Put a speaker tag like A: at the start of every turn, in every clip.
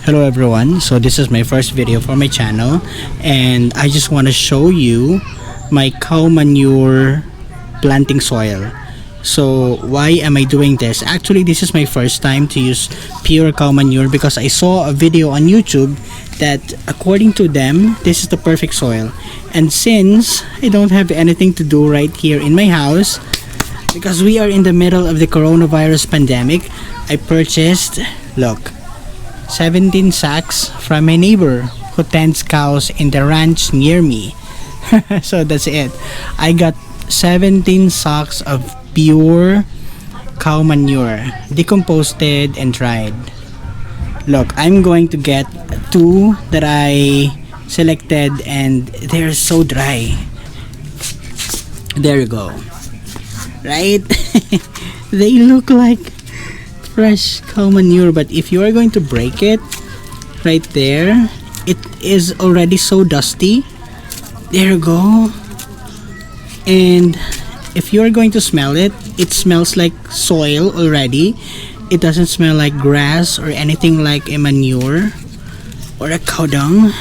A: Hello everyone, so this is my first video for my channel and I just want to show you my cow manure planting soil. So why am I doing this? Actually, this is my first time to use pure cow manure because I saw a video on YouTube that according to them this is the perfect soil, and since I don't have anything to do right here in my house because we are in the middle of the coronavirus pandemic, I purchased, look, 17 sacks from my neighbor who tends cows in the ranch near me. So that's it. I got 17 sacks of pure cow manure, decomposted and dried. Look, I'm going to get two that I selected and they're so dry. There you go. Right? They look like fresh cow manure, but if you are going to break it right there, it is already so dusty. There you go. And if you are going to smell it, it smells like soil already. It doesn't smell like grass or anything like a manure or a cow dung.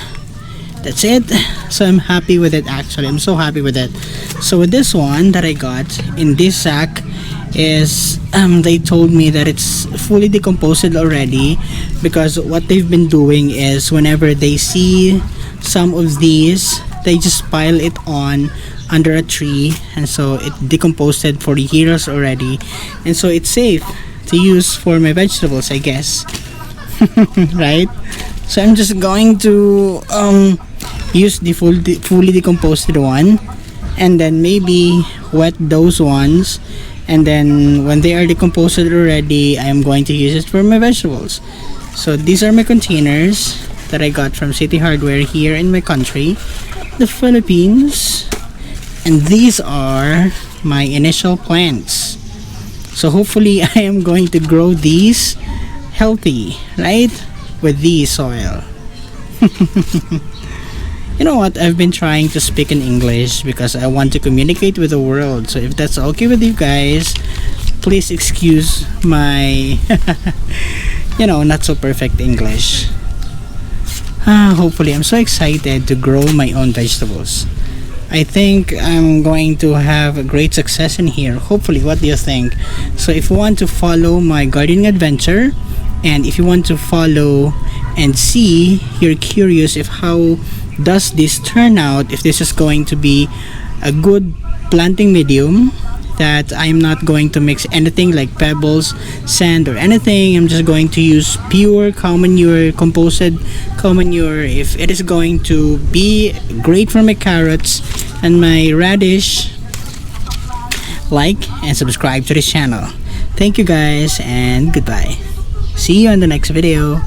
A: That's it. So I'm happy with it. Actually, I'm so happy with it. So with this one that I got in this sack is they told me that it's fully decomposed already, because what they've been doing is whenever they see some of these, they just pile it on under a tree, and so it decomposed for years already, and so it's safe to use for my vegetables, I guess. Right? So I'm just going to use the fully decomposed one and then maybe wet those ones, and then when they are decomposed already, I am going to use it for my vegetables. So these are my containers that I got from City Hardware here in my country, the Philippines, and these are my initial plants. So hopefully I am going to grow these healthy, right, with the soil. You know what, I've been trying to speak in English because I want to communicate with the world. So if that's okay with you guys, please excuse my not so perfect English. Hopefully, I'm so excited to grow my own vegetables. I think I'm going to have a great success in here. Hopefully. What do you think? So if you want to follow my gardening adventure, and if you want to follow and see, you're curious if how does this turn out, if this is going to be a good planting medium, that I'm not going to mix anything like pebbles, sand or anything. I'm just going to use pure cow manure, composted cow manure. If it is going to be great for my carrots and my radish, like and subscribe to this channel. Thank you guys and goodbye. See you in the next video.